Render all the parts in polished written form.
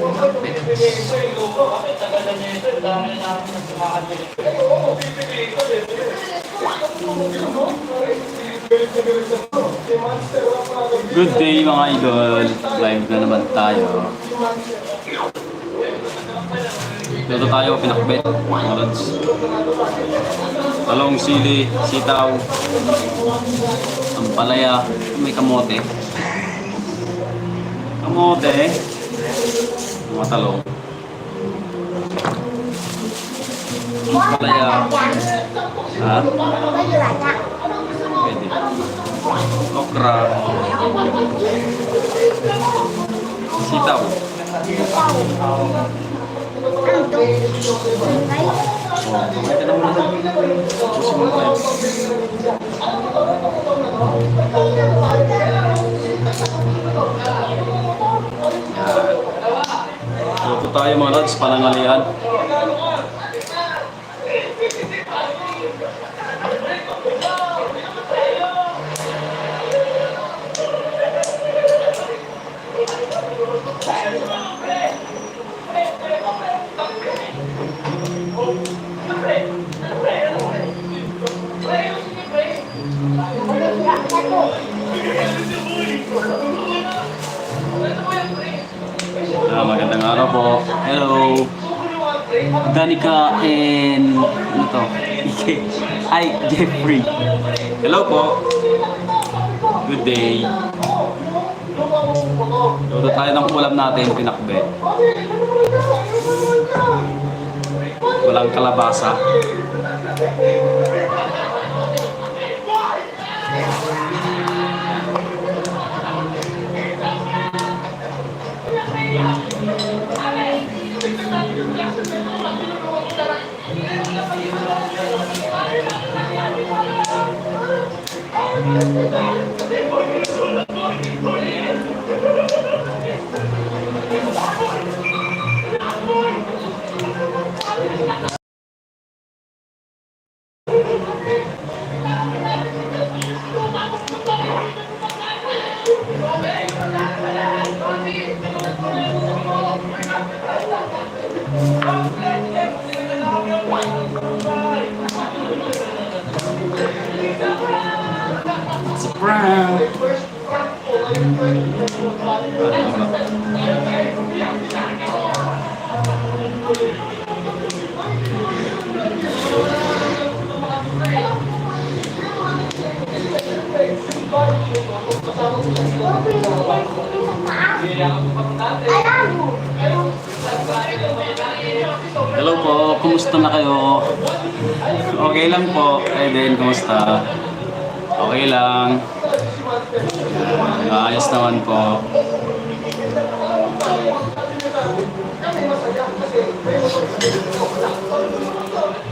Good day mga idol, live na naman tayo. Dito tayo pinakbet, mga lods. Talong, sili, sitaw, ampalaya, may kamote. Kamote, mga talong. Ampalaya. Ha? Pwede. Okra. Sitaw. May ka na muna. Pusin mo tayo. Luto tayo mga lods, panangalian. Magandang araw po. Hello. Danica and ano to? Hi, Jeffrey. Hello po. Good day. Luto tayo ng ulam natin, pinakbet. Walang kalabasa. It's a prank. Hello po, kumusta na kayo? Okay lang po. Din, kumusta? Okay lang. Ayos naman po.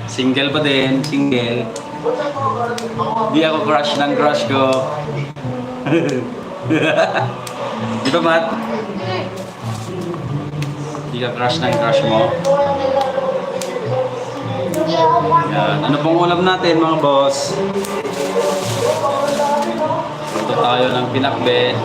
Single pa din, single. Di ako crush ng crush ko. Di ba, Matt? Di ka crush ng crush mo? Yan. Ano pong ulam natin, mga boss? Ito tayo ng pinakbet.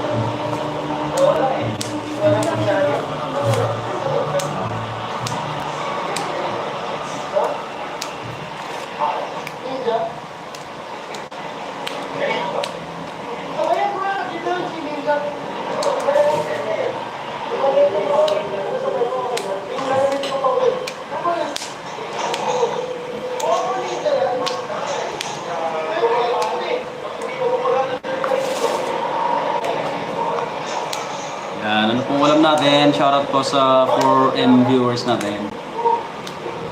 Yan, ano pong ulam natin? Shoutout po sa 4M viewers natin.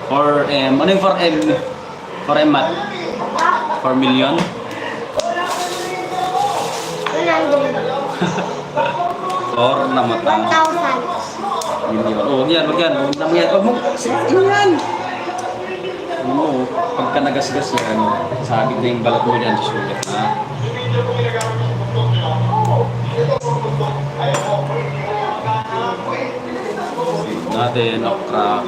4M, ano yung 4M? 4M Matt? 4 million? 4 na mata. 1,000 million. Oh, yan, wag yan. Huwag naman yan. Huwag mo. Ano yan? Ano mo, pagka nagasgas yan, sabit na yung balat mo dyan, susulit na. Natin, okra.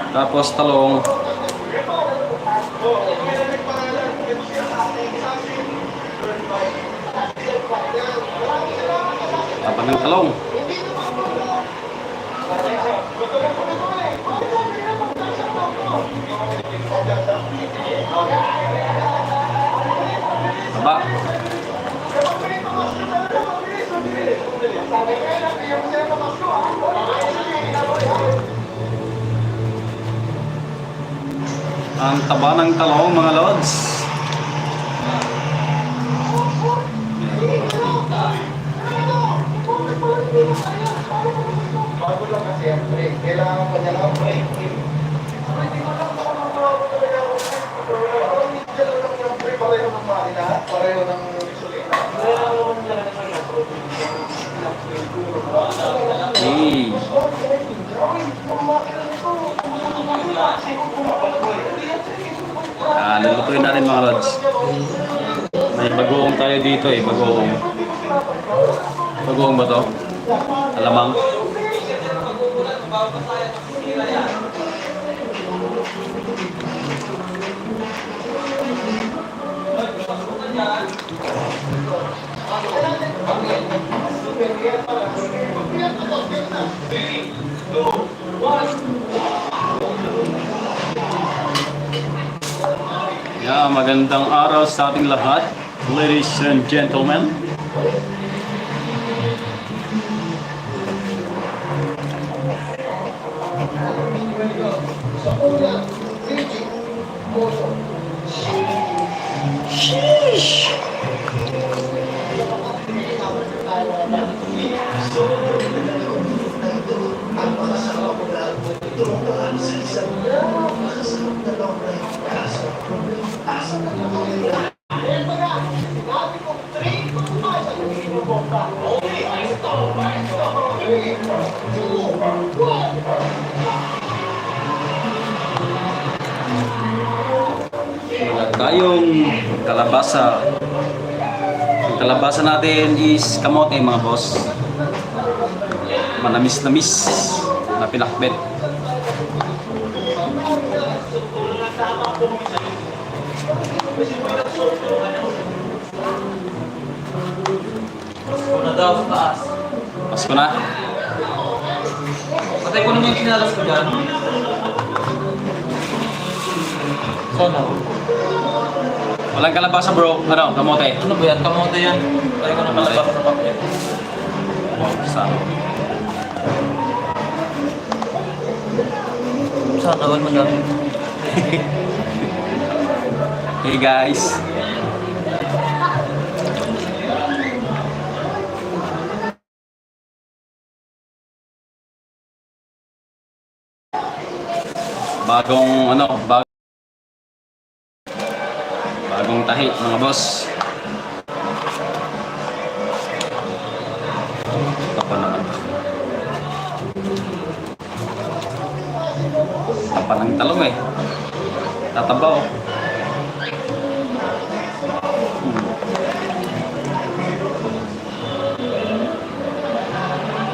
Tapos talong. Tapos ng talong. Aba. Ang taba ng talong mga lods. Bago lang kasi ang break. Kailangan pa niya lang break. Pareho ng makina, pareho ng gasolina. Hey. Lulutuin natin mga lods. May bagoong tayo dito eh, bagoong. Bagoong ba to? Alamang. Yeah, magandang araw sa ating lahat, ladies and gentlemen. Sheesh! Wala tayong kalabasa. Ang kalabasa natin is kamote mga boss. Manamis-namis na pinakbet. Una daw sa taas. Pasko na. Patay ko naman yung sinalas ko dyan. Sana. Walang kalabasa bro. Ano? Kamote. Ano ba yan? Kamote yan. Patay ko naman labas sa papel. Wow, sana. Sana all madami. Hey guys. Bagong tahi mga boss. Ito pa naman. Tapa ng talong eh. Tatabaw.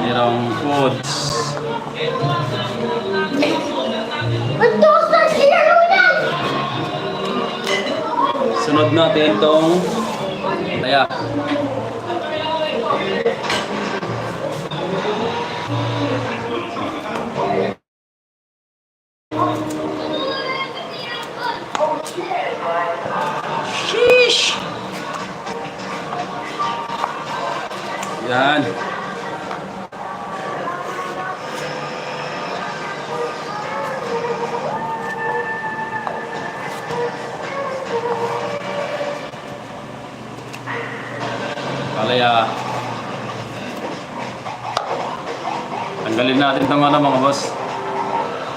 Merong foods. Sunod natin itong taya. Sheesh! Yan. Palaya. Tanggalin natin itong ano mga boss.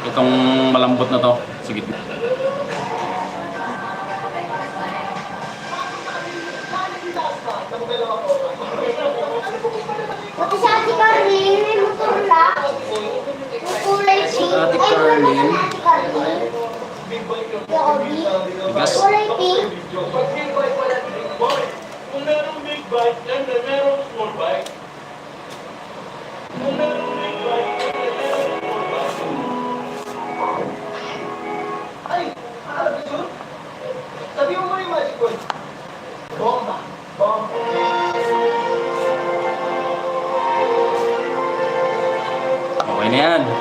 Itong malambot na to. Sige. Pati sa Ate Carlin, may motor lang. Yung kulay pink. Ate Ay, wala Carlin. na Ate Carlin. Yobi. Tigas. Kulay pink. Kung merong big bike, and then merong small bike. Kung merong big bike, and then merong small bike. Ay, ano yun? Sabi mo yung magic word. Bomba. Bomba. Okay na yan. Eh.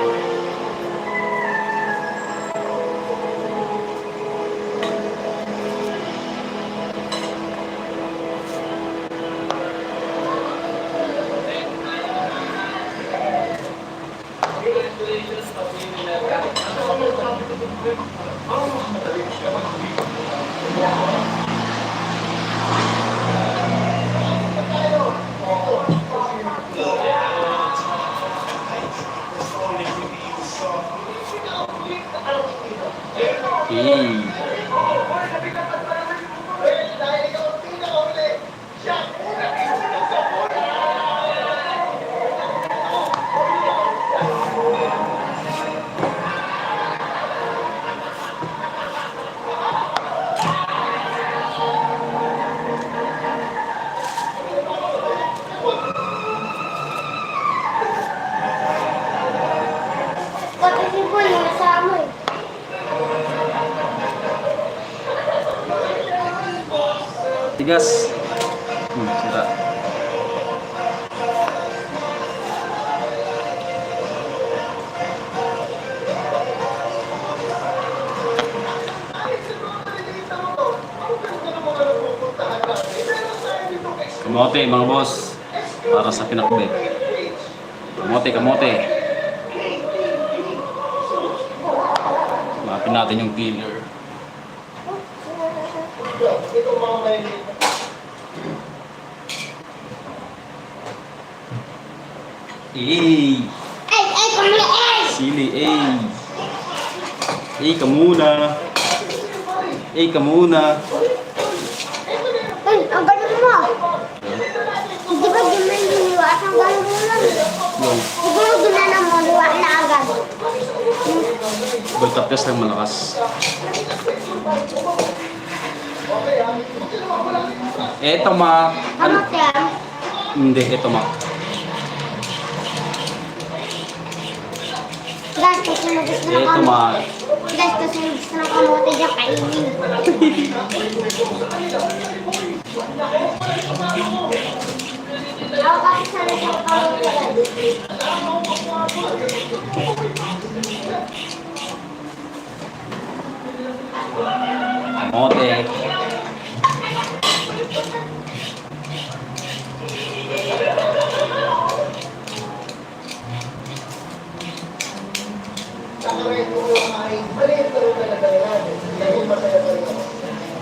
Dahil ikaw ang pinakauli. Siya. Pati si Boy, nasama eh. Tigas. Sira. Kamote mga boss. Para sa pinakbet. Kamote, kamote. Mapin natin yung killer. Itong mga may Eh. Ay, kami eh! Sili, eh. Eh, ka muna. Eh, ka muna. Ay, ang galing mo. Hindi ba di man liliwas? Ang galing mo lang eh. Yung Siguro ginana mo, liwa na agad. Baltapyas lang malakas. Eto, Mac. Ano yan? Hindi, eto, Mac. Guys, kasi mo gusto ng Eto, kamote. Mac. Guys, kasi mo gusto ng kamote dyan kainin. Ako kasi sana sa kamote guys. Kamote. Kakaroon ko yung ay maliit na rin talaga yan. Dahil masaya pa rin ako.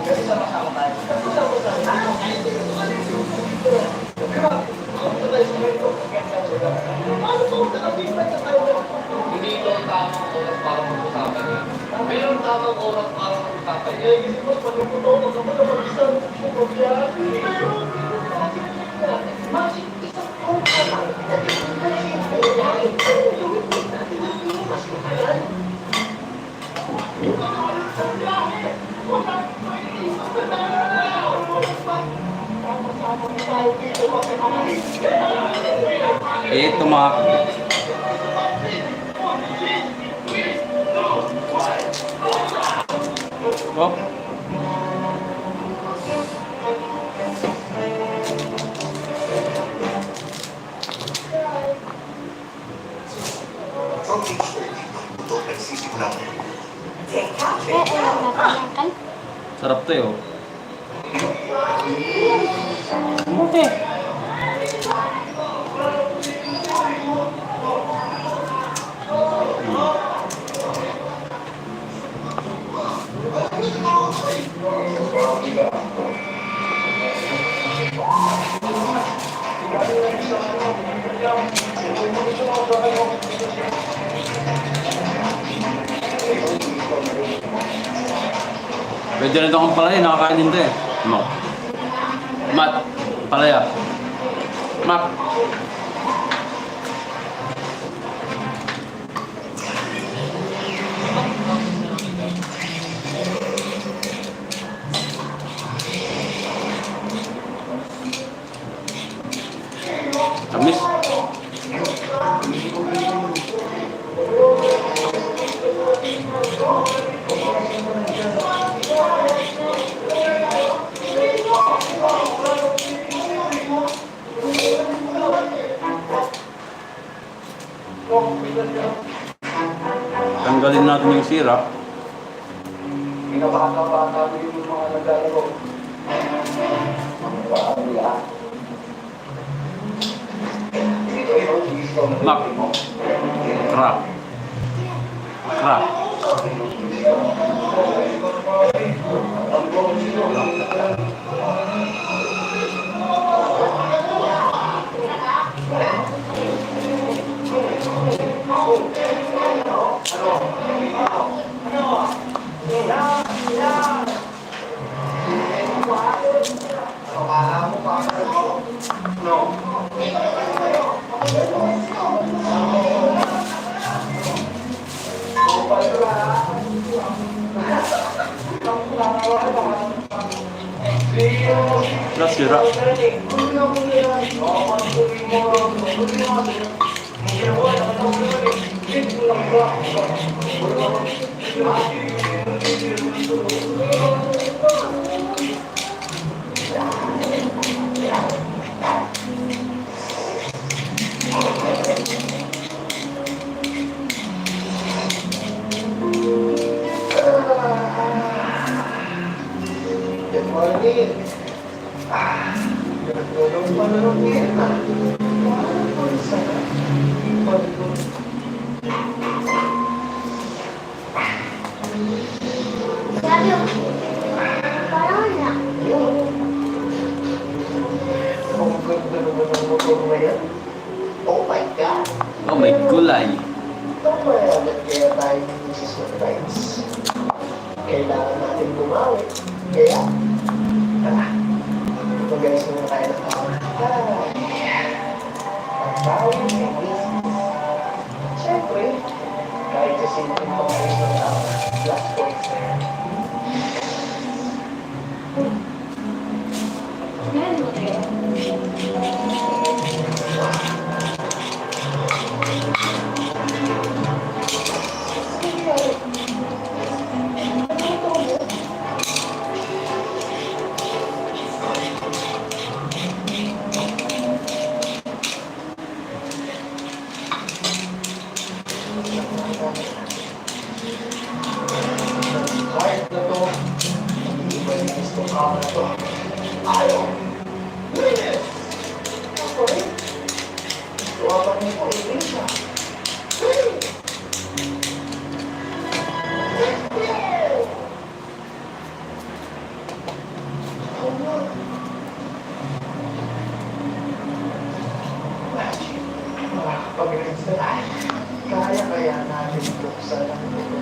Kasi sama-sama tayo. Sama-sama tayo. Paano po kung nakabigman na tayo? Hindi ito ang tamang oras para mag-usapan yan. Mayroon tamang oras para mag-usapan yan. Eh, isip mo, panuputo ko sa mga mag-isang kumabya. Pero, magic isang Eto, Mac. Oh. Natin. Sarap to, eh, oh. Kamote. Pwede rin akong pala nakakain din to eh. Mat. Palaya. Mac. Tamis. Tanggalin natin yung sira. Pinabaka-baka yung mga naglalaro. Ang bahala. Mac. Crap. Crap. Nasira. Good morning. Nagulong pa na ng pera. Sabi ko, parang wala. Ang ganda naman ng motor na yan. Oh my God! Oh, may gulay. Mayaman kaya tayo ni Mrs. Rights. Kailangan natin bumawi. Kaya, magalis muna tayo ng tao. Ang tao ay business. Siyempre, kahit sa simpleng pangayos ng tao, last points na yan. Kahit na to, hindi ba yung gusto ka na to? Ayaw! Linis! Ako rin. Tuwa pa rin ko rin siya. Pag-rinse na tayo. Kaya natin buksan ang ito.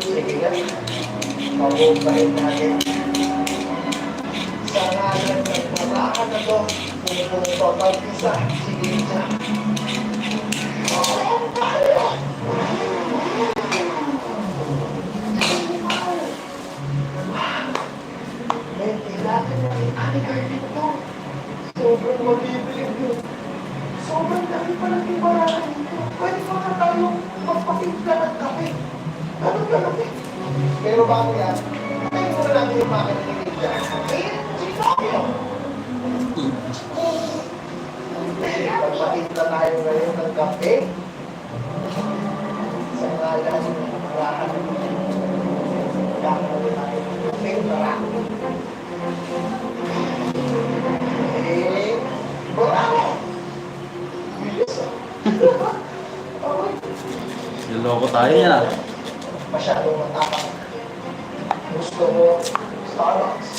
Sige nga, mabubahin natin. Sa ngalan ng pamakan na to, kung papagpisa, sige siya. Kailangan natin anikarnin to. Sobrang mabibilig yun. Sobrang dami pala yung barahan nito. Pwede pa nga tayong magpatimpla ng kape. Anong gagawin? Pero bago yan, tayo muna natin yung makakalilig dyan. Eh, sino? Magpatimpla tayo ngayon ng kape. Sa ngalan ng barahan. Gagawin natin ng kape. Tara. Loko tayo yan ah. Masyadong matapang. Gusto mo Starbucks?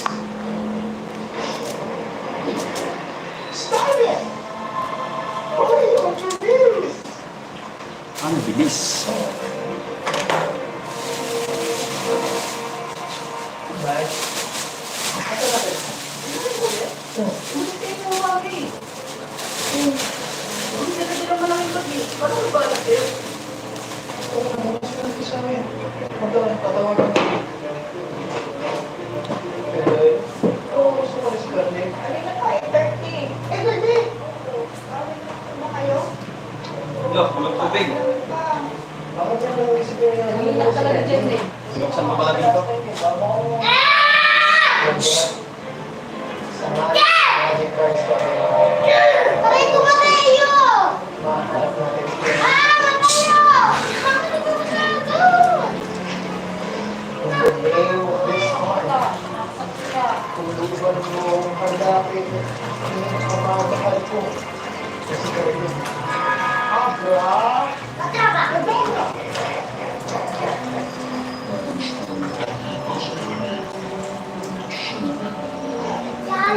Starbucks! Why don't you do? Ano, bilis. Bye. Ito na rin. Hindi mo mami. Hindi ka na naman ang lagi. Paano mo ba alam yun? Ito na muna sila sa amin. Patawagan mo. Oo, gusto ko rin si Garnet. Kanina pa, 8:30. Eh, Garnet! Ano kayo? Yo, walang tubig. Bakit yan ang isip niya yan? Kanina talaga dyan eh. Sinuksan mo pala dito. Sa Magic Cards pa rin. Aray ko ba kayo? Mahanap natin. Matayo! Bakit ko ba Kung name of this card, kung iban mo ang hardapin, hindi mo mamahal ko. Kasi kayo, Abra! Matraba! Yan,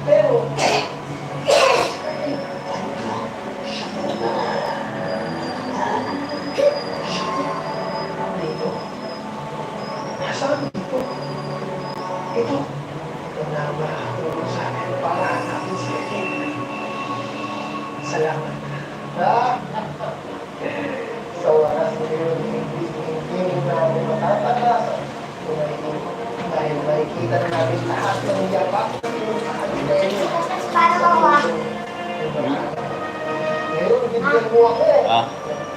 Pero, dito, nasaan dito? Ito na makakatulong sa akin para natin sila. Salamat. Sa waras ngayon, hindi namin matatakasan dahil makikita na namin lahat ng yapak ng para bawa. ngayon, bigyan mo ako Ah,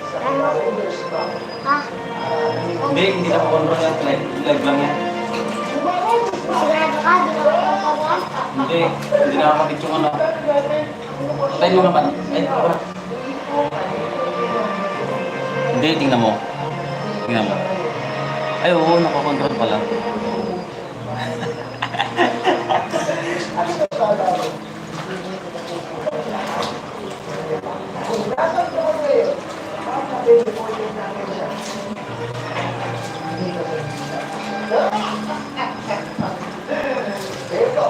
sa calendars ba? Ha? hindi na control yan. Live lang yan. Sigurado ka? Di ka magpapagawa? Hindi nakakapit yung ano. Tayo mo naman. Ay, wala. Hindi, tingnan mo. Tingnan mo. Ay, oo, nakakontrol pala. Kung nasan ka mo ngayon, papapin mo yung namin siya. Hindi ka sa ito.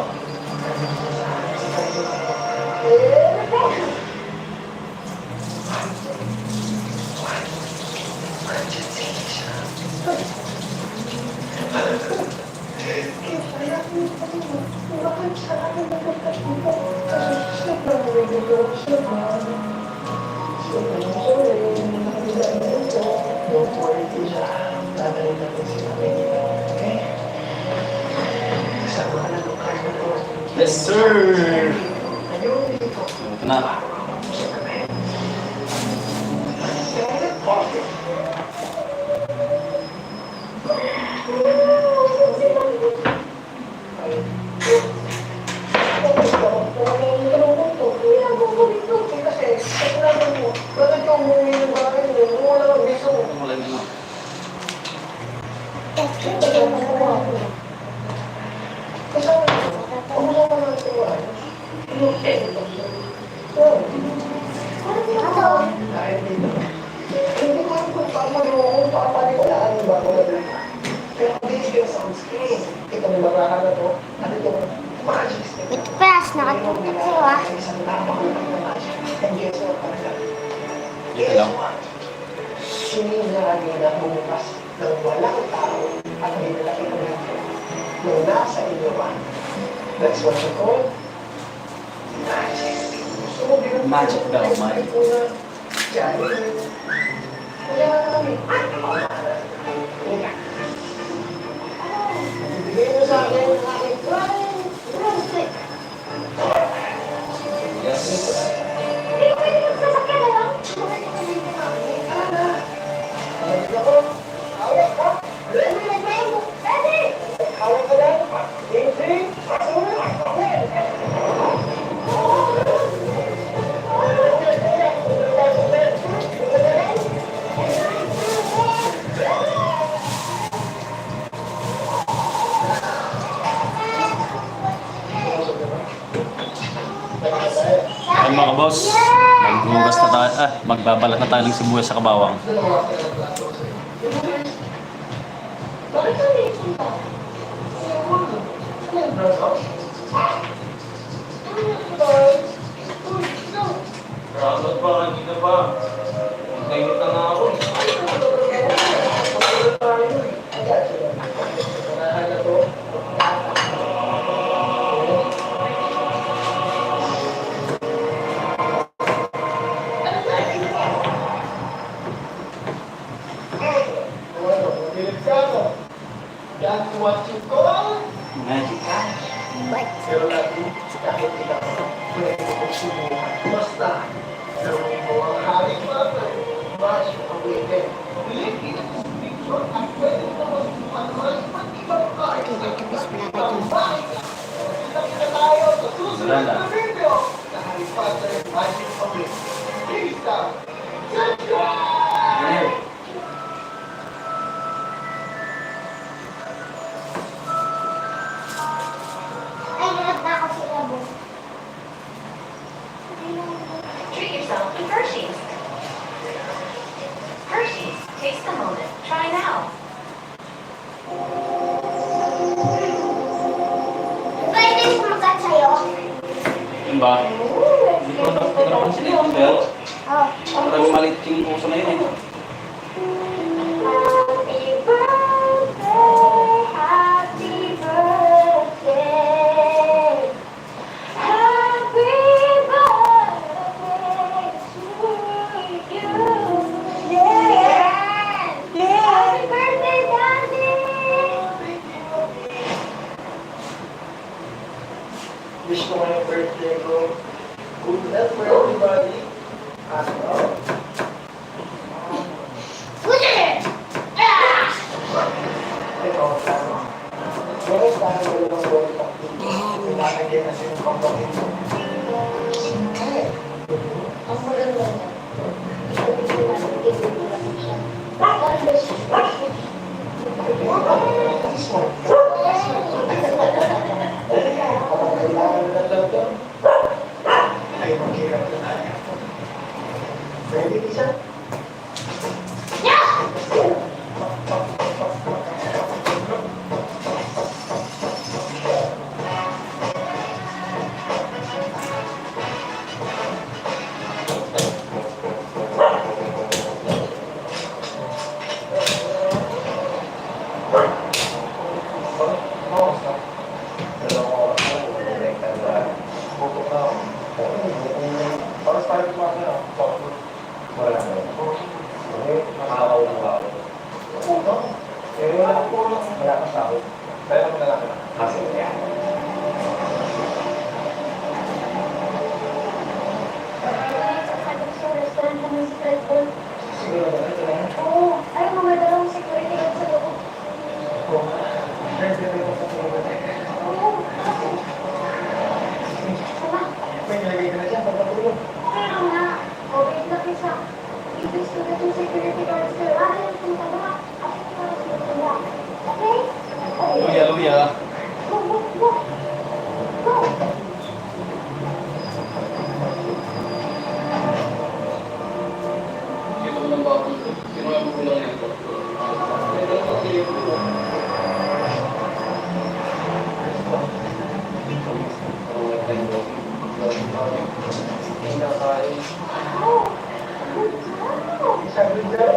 Don't worry, Tisha. Dadalhin natin sila dito. Okay? Kasama ka na ng card na to. Yes, sir! Ayun dito. Ito na. Coffee. Wala yun na. Hindi ko alam kung papaliwalaan ba ako na pero this is sunscreen. Itong baraha na to, at itong magic stick. Ipas, nakatutok sa'yo ah. Ay, isang napakulutan na magic. And guess what, Panginoon? Dito lang. Sininari na bumukas ng walang tao at binalaki ng ito nung nasa inuman. That's what you call magic. So, Magic daw, magic. Diyan. Kaya kami, bigay mo sa akin ang aking Yes. Hindi ko pwede magsasakyan na lang. Ayun mga boss, maghugas na tayo, magbabalat na tayo ng sibuyas sa kabawang. Bakit ka nilipunta? Rapat pa, hindi na pa. Nagkainit na nga ako. Watching ko. Magic. Pero lagi, kahit hindi ako pwede kong sumuhan. Basta, gawin mo ang haring bagay. Mas awaken. Believe in this picture at pwede mo masukan mga iba't ibang kahit sa ibang bahay. Kita tayo sa susunod na video. Dahil pa sa Magic Pamit. Please, subscribe! Ay, nalag na ako si Labo. Treat yourself to Hershey's. Hershey's, taste the moment. Try now. Pwede sumagat sa'yo? Yun ba? Hindi ko napansin eh, Bel. Oh. Parang maliit yung puso na yun eh. Happy birthday, happy birthday. Happy birthday to you. Yeah. Happy birthday, Daddy. Wish ko ngayong birthday ko. Good health for everybody. Ano? Ito, tama. Meron tayo dalawang body packing. Pinakagyan na siya ng pangbakin. Ang maganda niya. Sabi ko na, nagkikita siya. Ay, maghirap na tayo. Pwede isa? Para sa tayo kumakas na, wala na. Makakaw lang ba ako? Oo. Eh, wala ko lang. Wala kang sahod. Kaya kami lalaki na. Kasi kaya. Sabi ko sa restaurant naman si Fredon. Siguro ba? Ito lang. Oo, ay mga dalawang security guard sa loob. Oo. Pwede rin ako sa tulad. Oo, kasi. Sama, Pwede lagay ka na dyan, pagpatulog. pero nga, o wait lang isa. Ibig ko na itong security guard sir. Ano yung punta ba? Ako ko na sa punta. Okay? Luya, luya. Go, go, go. Go. Ito lang ba? Kinuha ko lang ito. Oh, good job. Sabi dyan.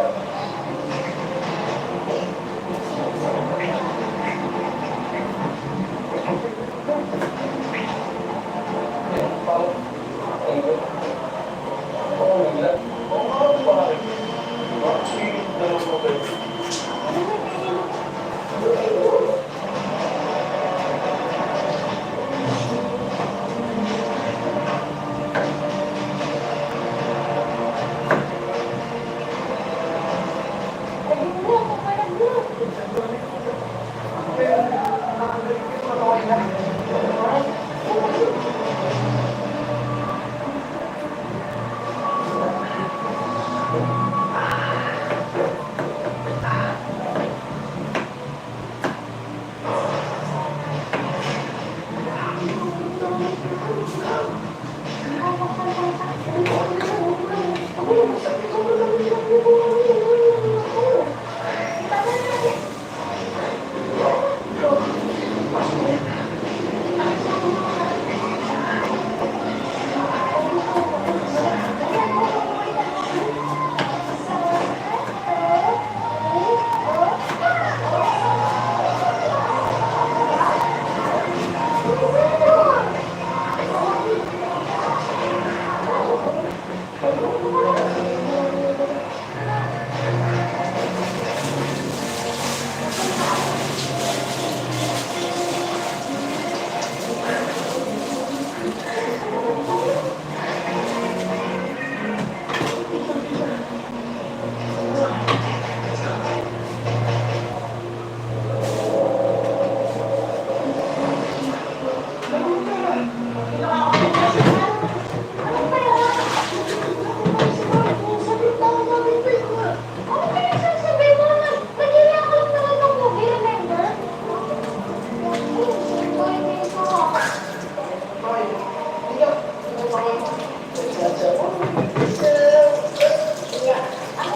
Ako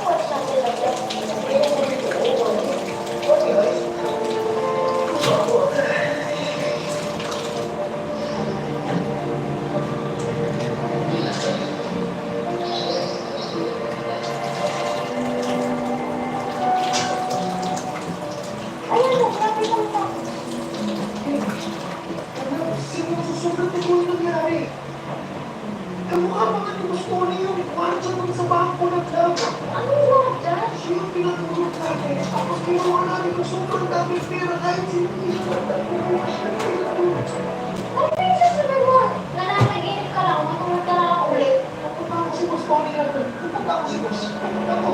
watch natin lang. Ayan na, grabe lang ito. Sobrang ito yung nangyari. Kamukha mga ni Boss Tony yung kwarto nun sa bangko ng club. Anong mga dyan? Siya yung pinatulog natin. Tapos kinuha namin ng sobrang daming pera kahit sino. Ano yung sasabihin mo? Nananaginip ka lang, matulog ka lang ulit. Napunta ako si Boss Tony natin. Napunta ako si Boss. Ako.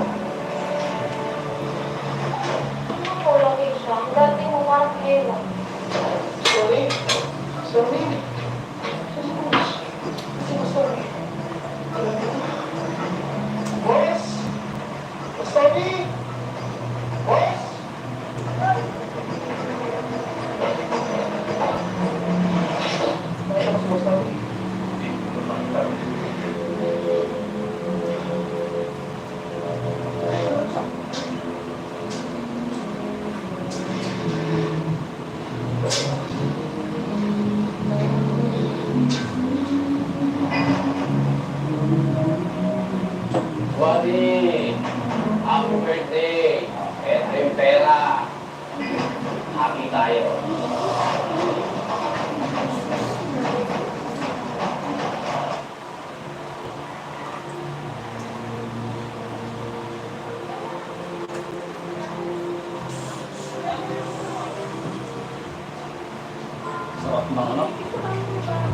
Ako lang siya. Ang dati mo parang kaya. Sorry. Sorry. Si Boss Tony. Boss! Boss Tony! Boss! Boss Tony. Wally, happy birthday. Ito yung pera. Happy tayo. Sarap ng ano?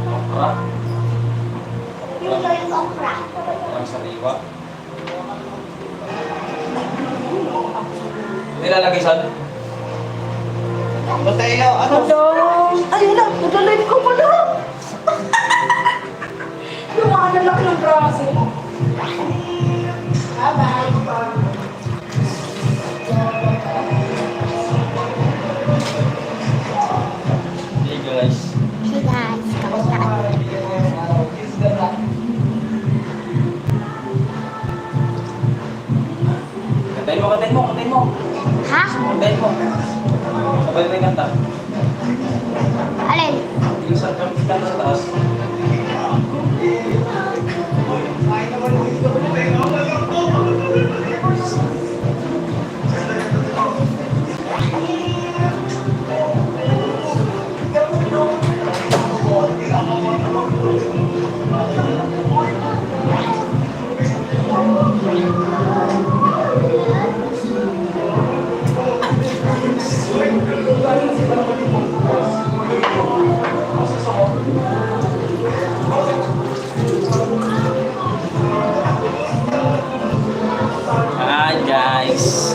Okra. Yung yung okra. Ang sariwa. Nilalagay saan? Mateo, ano? Ayun na, nagalive ko pala! Yung mga lalaki ng braso. Bye-bye. Hey guys. Hey guys, kamusta ka? Kantayin mo, kantayin mo, kantayin mo. Ha? Kantayin mo. Sabay tayo kanta. Alin? Yung sa kanta sa taas. Hi guys.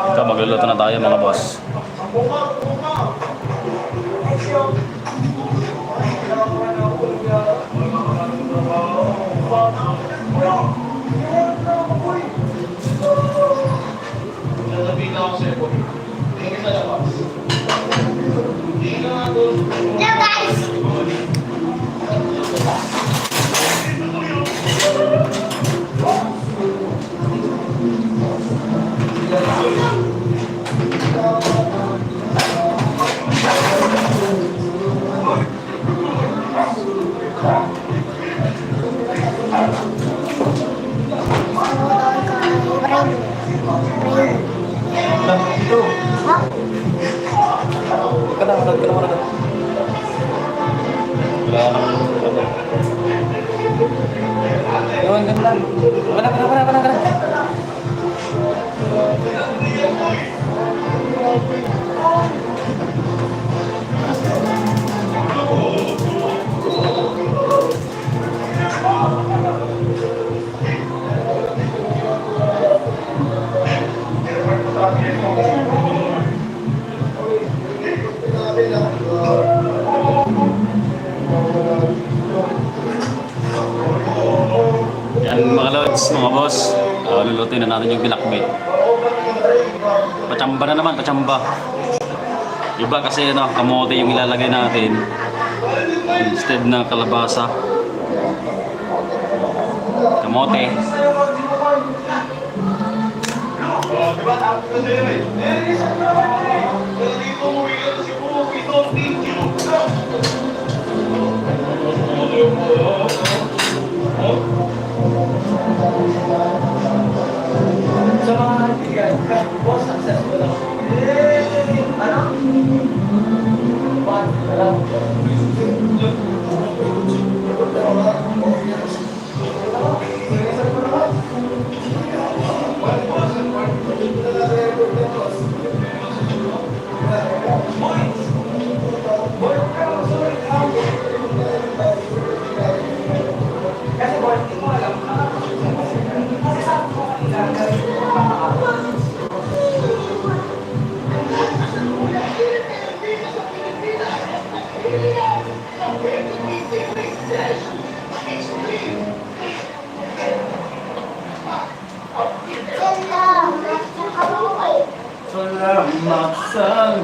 Ito, magluluto na tayo mga boss. Hello guys! Ito. Ha? Ka na, ka na, ka na. Wala na. Ewan, ganda. Ka na. next mga boss, lulutuin na natin yung pinakbet. Pachamba na naman, pachamba. Iba kasi ano, kamote yung ilalagay natin instead ng kalabasa. Kamote. Diba, tapos na sa'yo eh. Isang naman eh. Pero dito umuwi ka na si Puki, don't think you. Sa mga kaibigan, boss, successful ako. Ano? Bakit? Alam mo. Kasi boy, hindi mo alam. Kasi sa ako Salamat sa...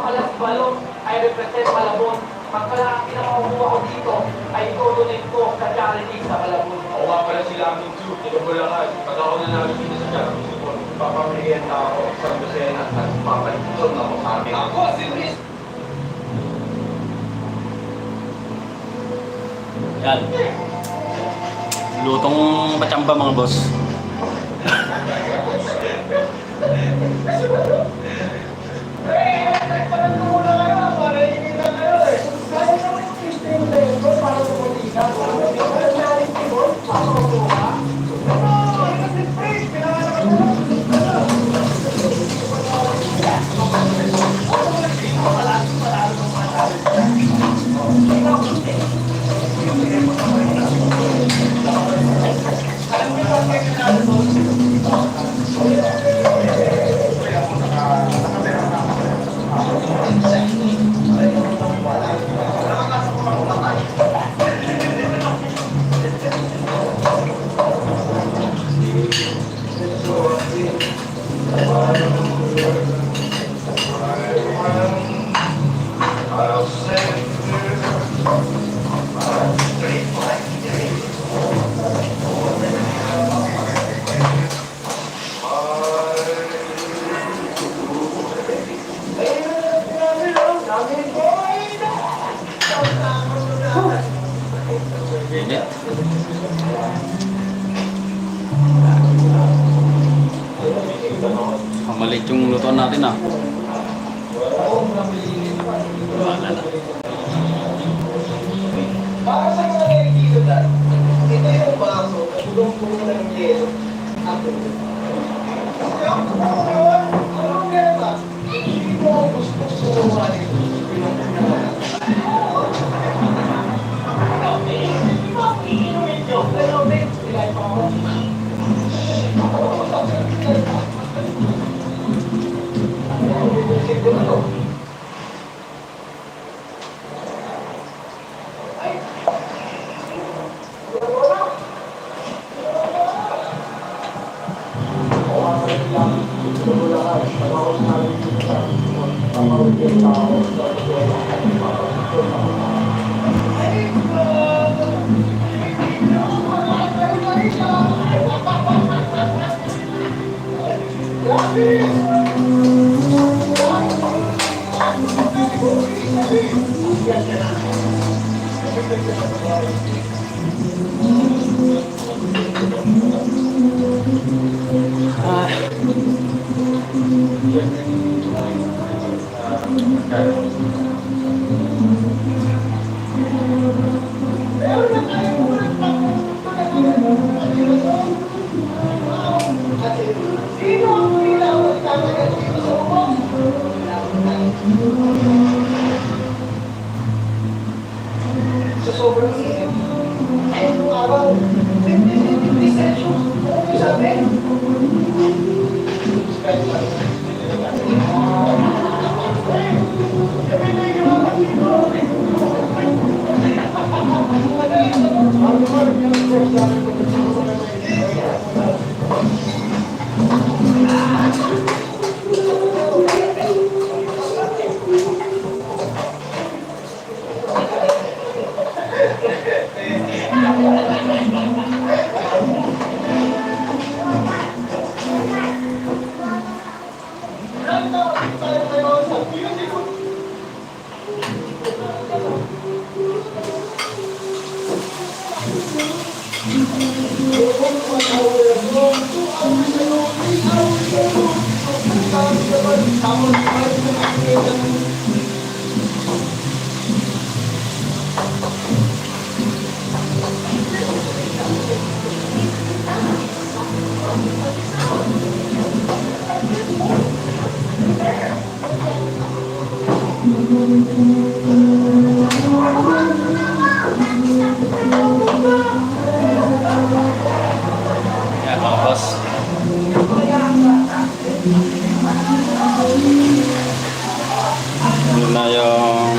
Palas Balong, I represent Malabon. Ang kalaang pinakakuha ko dito ay ito-donate ko sa charity sa Malabon. Ako nga pala sila aming Drew, ito Bulacan. Pag ako nanalo dito sa Champions League, papamilihan na ako sa Lucena at papalitulong na ako sa akin. Ako si Chris! Yan. Lutong pachamba mga boss. Init. Maliit yung lutuan natin ah. Wala na. Para sa mga nagkikita dyan, ito yung baso, bulong-bulong ng yelo. Ako. Kaya ako yun, anong ganda? Hindi mo ako gusto suruhan ito. Sa sobrang init, ay nung araw, 50 Celsius. Ano yung sabi? Yan mga boss. Yun na yung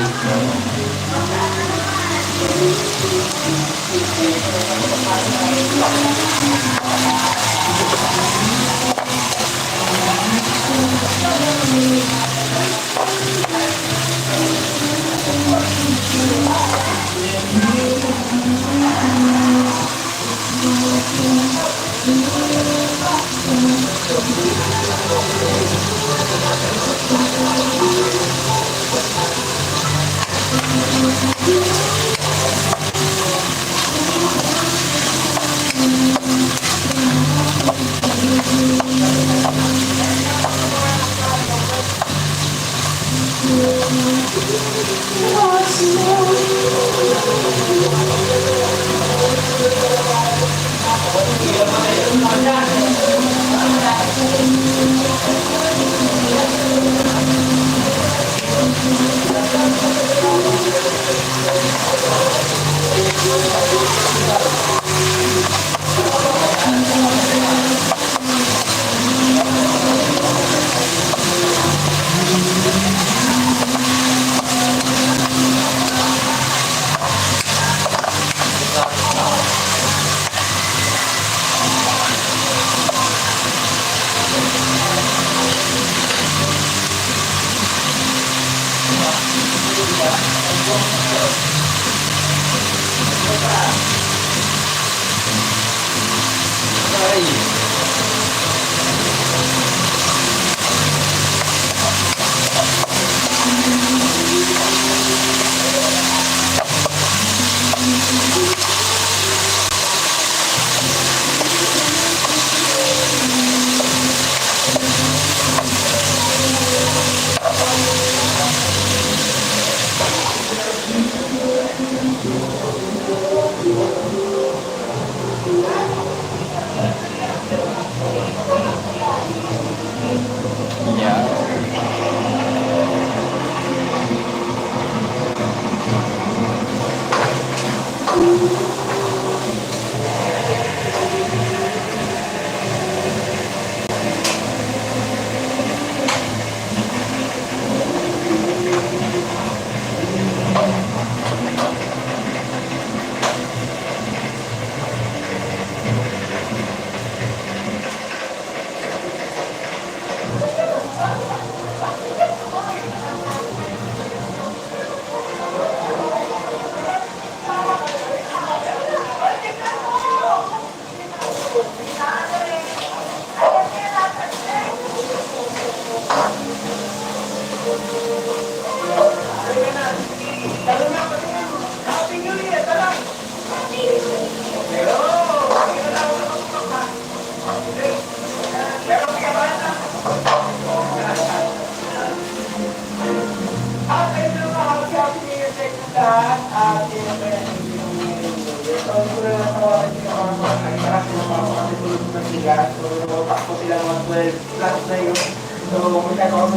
Takpo sila mga 12 plus na yun. So, kung kaya kung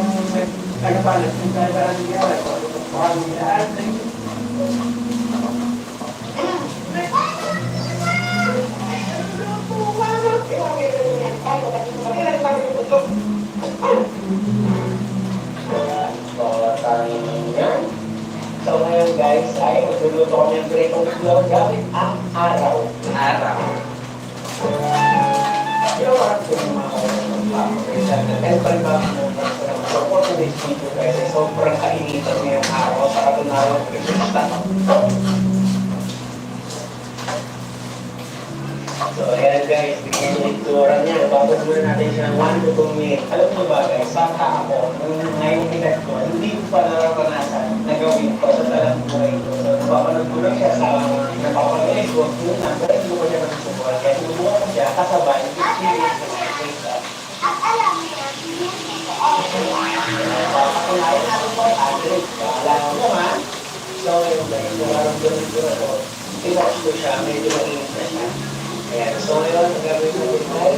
nag-balance yung kaya parang hindi ako. Parang hindi So ngayon guys ay magluluto kami ng pritong itlog gamit ang araw. Ginawa ko yung mga and palibang mo so for today's video guys ay sobrang kainitan ngayong araw sa katunawang Christmas. So ayan guys, bigyan yung itsura niya. Babas muna natin siya ng 1 to 2 minutes. Alam mo ba guys, bata ako, nung ngayong edad ko, hindi ko pa nararanasan na gawin ko sa talang buhay ko. So napapanood ko lang siya sa napapanood ko, muna, pero hindi ko siya nasusubukan. Kaya sinubukan ko siya, kasabay, experience ko sa Christmas. At alam niya, hindi ko Papakunayan natin po ay address. Alam mo naman. So yun guys, yung maramdaman ko na to, tinatch ko siya, medyo mainit na siya. Ayan, so ngayon, ang gagawin natin ay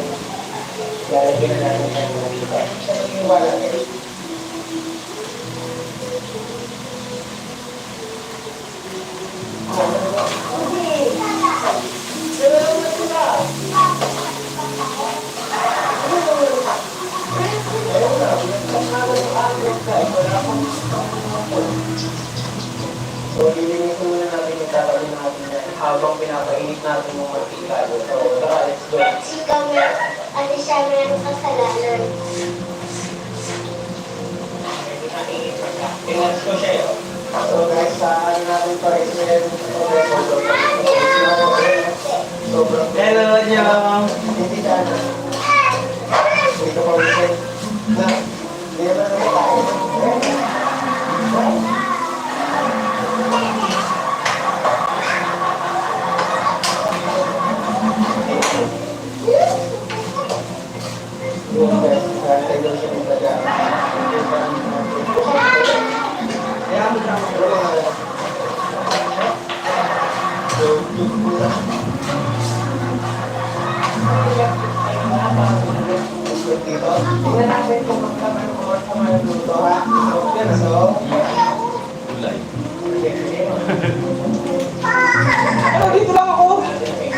lalagyan na natin siya ng dito. Sa pagkiwala guys. So, lilinisin muna natin yung tatawin natin yan habang pinapainit natin yung mantika. So, tara, let's go. Ikaw ate siya meron kasalanan. Tingnan ko siya yun. So, guys, sa ano natin to, experiment sobrang. Hello, Nyong! Hindi ka na. Hindi ka pa ulit. Na, hindi naman naman tayo. Yung guys, kaya daw siya ng taga. Kaya mo siya mag-roll. So, tingnan natin kung magkakaroon dito, ha? So, yan, so. Gulay. Ano, dito lang ako.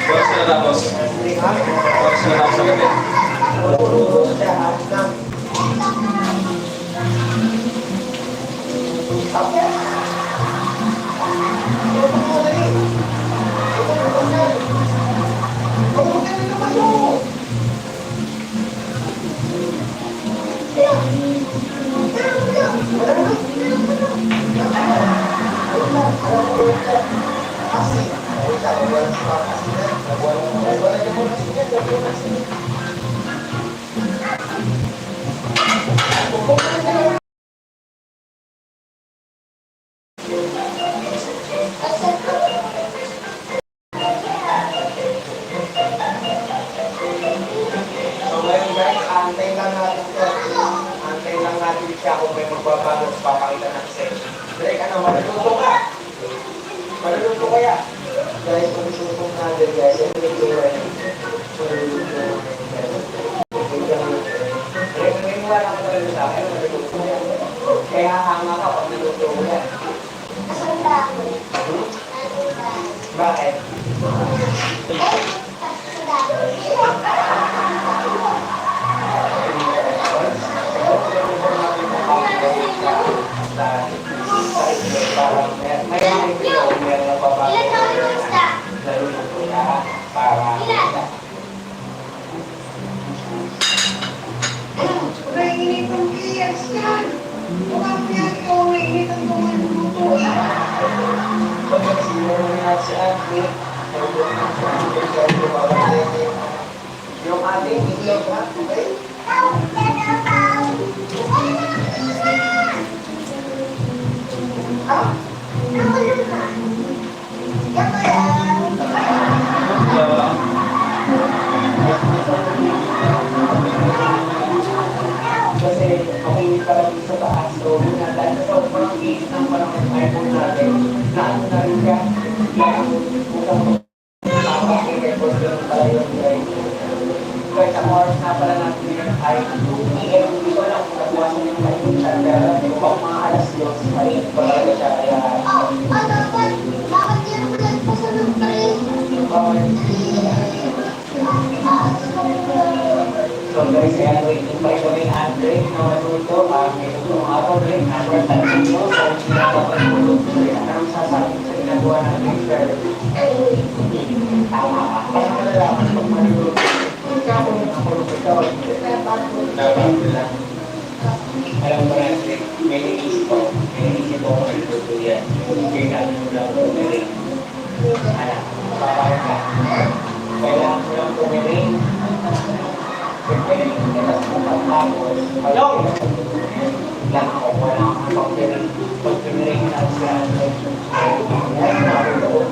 Oras na natapos. Oras na natapos sa gabi. So ngayon guys, antayin lang natin to. Antayin lang natin siya kung may magbabago, papakita natin sa'yo. Drake, ano, maluluto ka? Maluluto kaya? Guys, kung isutok natin guys, ito yung tura niya. Maluluto natin guys. Drake, may wala ka talaga sa akin, maluluto yan. Kaya hanga ka pag naluto mo yan. Asan ba ako? Bakit? Ilan taon yung basta? Ilan? Nainit ang kiyas yan. Mukhang yan ikaw nainit ang lumuluto. Yung ating itlog ha, okay? Kasi makinig pa rin sa taas. So, minatan sa sobrang init ng panahon ng iPhone natin. Na ano na rin siya. Kaya kung papakinggan ko sila pala yung guys. Guys, ang oras na pala natin yun ay 2 p.m. Hindi ko lang kung nakuha siya ng kalimutan. Pero kung mga alas 2, mainit pa talaga siya. Kaya, Bakit yan ulit pa sa ng train? so guys, kaya waiting pa rin kami ng Andre na matuto. May tutulong ako rin. Number 13 mo. So, pinapapagpulog ko rin. Anong sasabi sa ginagawa natin, sir? Tama ka. Kaya mo nalaman pag malulog. Ikaw kung nakulog ikaw. Dapat nila. Alam mo na, may naisip ko. May naisip ko kung malulog yan. Kaya natin mo lang pumiring. Alam, papayag ka. Kailangan mo lang pumiring. Pwede kita sa pagkakapos. Hello! Lang ako, wala akong pag-piring. Pag-piring na siya. Ngayon na ako doon.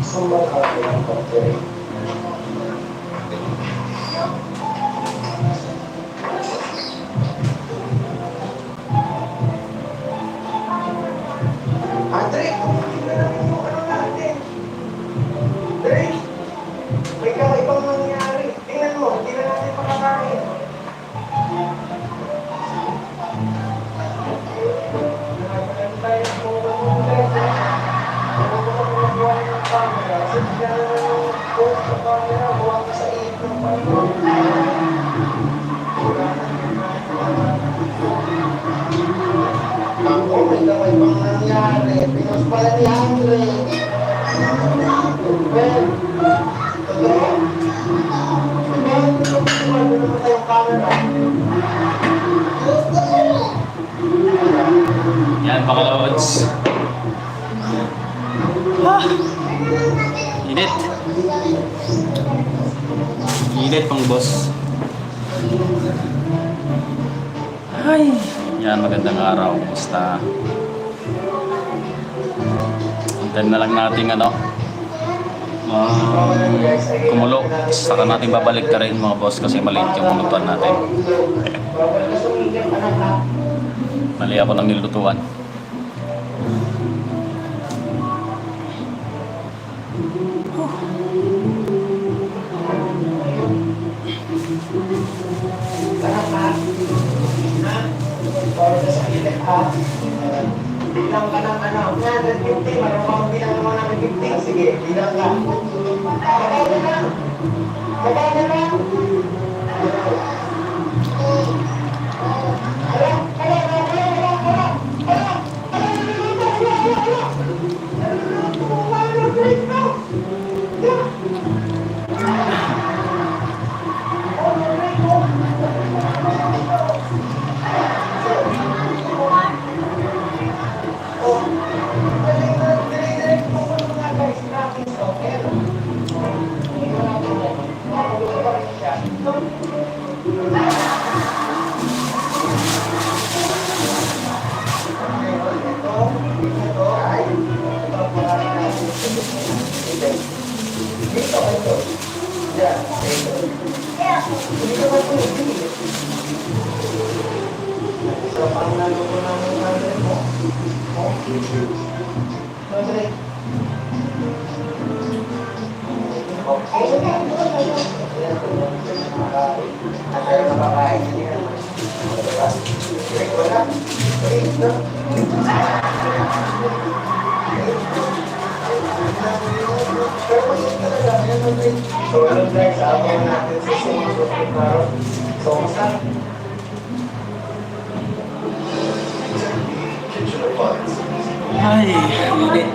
Sumbat ako ng pag-piring. Andre, tingnan namin yung ano natin. Dre, may kakaibang nangyari. Tingnan mo, hindi na natin makakain. Post sa camera, buwang ka sa ito. Ako, may kamay pang nangyari. Pinos pala ni Andre. Ben, totoo? Ben, ano naman tayong camera? Yan mga lods. Ah, init. Init pang boss. Ay, yan magandang araw. Basta antayin na lang natin ano. Kumulo. Saka natin babalik ka rin mga boss kasi maliit yung lutuan natin. Mali ako ng nilutuan. Para sa sakit ha? Bilang ka ng ano, 150, marunong kang bilang ng 150. Sige, bilang ka. Magkano na? Magkano na? So, alam guys, abangan natin sa susunod na araw. So, masarap. Ay, init.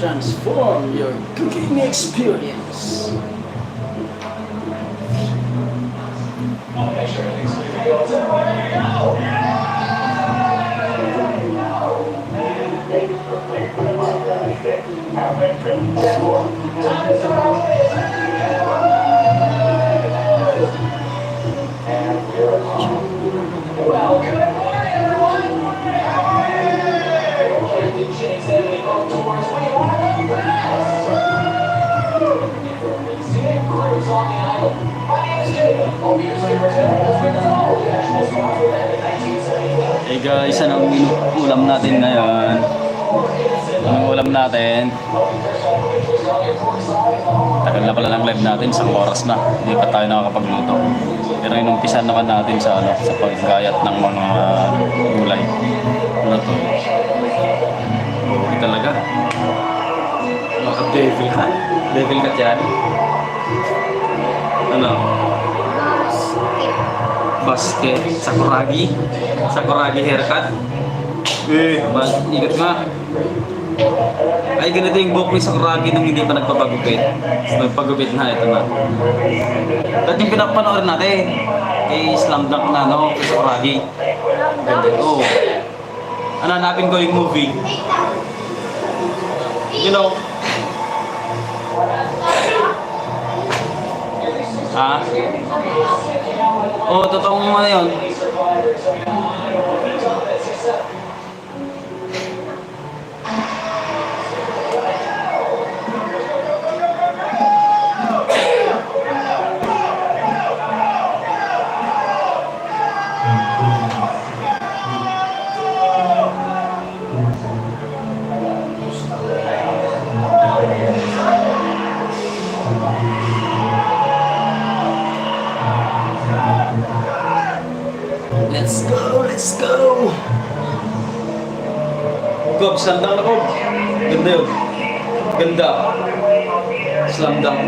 Transform your cooking experience. Hey guys, anong ulam natin ngayon? Anong ulam natin? Tagal na pala ng live natin, isang oras na. Hindi pa tayo nakakapagluto. Pero inumpisan naman natin sa sa paggayat ng mga gulay. Ano to? Okay talaga. Devil ka? Devil ka dyan? Ano? Basket. Sakuragi? Sakuragi haircut? Ikot nga. Ay, ganito yung buhok ni Sakuragi nung hindi pa nagpapagupit. Nagpagupit na, ito na. Dati yung pinapanood natin kay Slam Dunk na, no? Kay Sakuragi. Ganda. Oo. Ano, hanapin ko yung movie. You know? Ha? Oo, totoong ano yun. Let's go, let's go! Gob, sandang na Gob. Ganda yun. Ganda. Slam Dunk.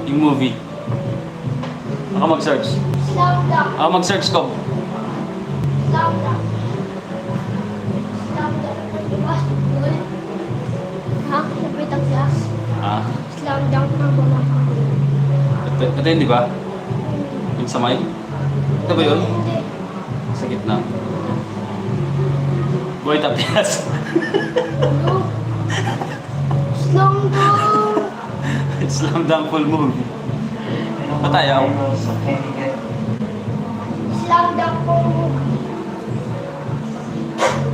Yung movie. Ako mag-search. Slam dunk. Ako mag-search ko. Slam dunk. Slam dunk. Diba? Cool. Ha? Napit ang class. Ah, Slam dunk na wala ka. ito yun, di ba? Yung sa mic. Ito ba yun? Hindi. Sa gitna. Boy Tapias. Ano? Slam dunk. Slam Dunk full movie. Patayaw. Slam dunk po.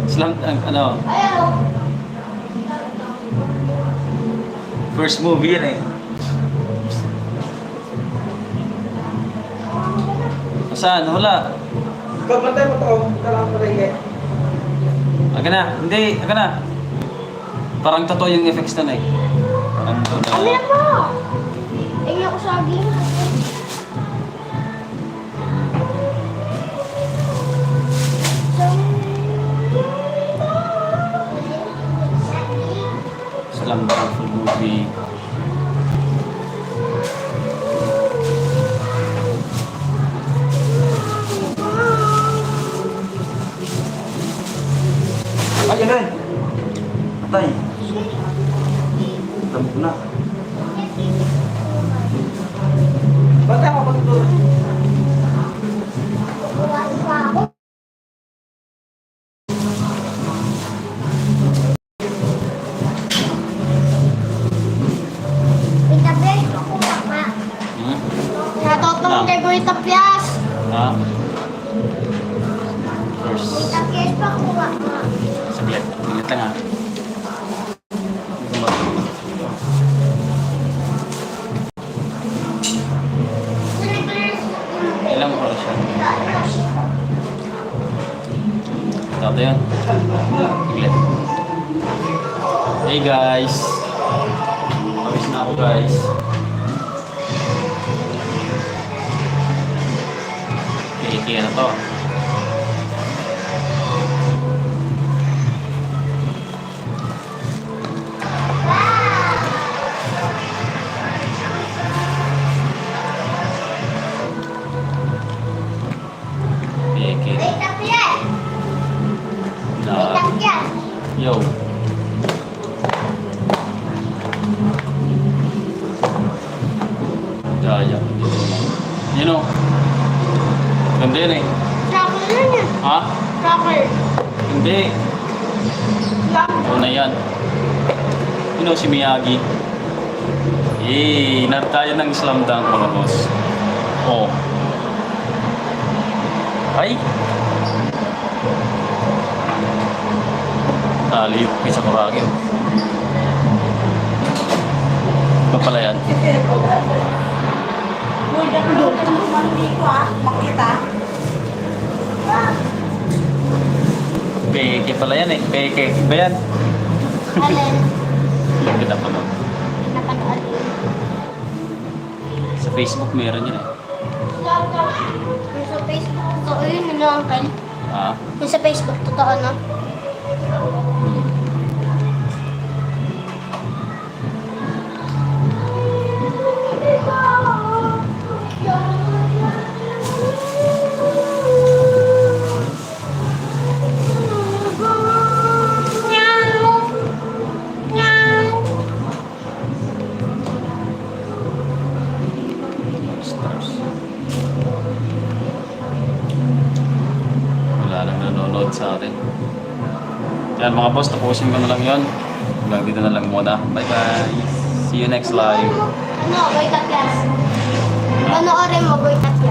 Slam Dunk, ano? Ayaw. First movie yan eh. Saan? Wala. Kapantay mo to. Kailangan ko rin eh. Aga na. Hindi. Aga na. Parang totoo yung effects na eh. Parang to na. Ano yan mo? Tingnan ko sa aging. Slam Dunk full movie. Ay, yan eh. Patay. Tama ko na. Ba't ako magtuturo? Hmm? Natotong kay Boy Tapias. Ha? First. Boy Tapias pa kuha. Saglit. Saglit lang ha. Hindi ko ma- Ilang oras siya? Ito yun. Saglit. Hey guys. Pawis na ako guys. Kaya na to. Peke. Boy Tapias. Boy Na. Tapias. Yo. Daya. You know. Ganda yun eh. Tracker yun yan. Ha? Tracker. Hindi. Una yan. You know si Miyagi? Eh, inat tayo ng slam dunk mga boss. Oh. Ay! Tali yung sa Kuragi. Ito pala yan. Makita. Peke pala yan eh. Peke. Ba yan? Alin? Yung kita pa nun. Napanood yun. Sa Facebook meron yun eh. Yung sa Facebook, totoo yun, ano, uncle? Ha? Yung sa Facebook, totoo, no? Stars. Wala nang nanonood sa atin. Yan mga boss, tapusin ko na lang yun. Hanggang dito na lang muna. Bye bye. See you next live. Ano, Boy Tapias? Panoorin mo, Boy Tapias.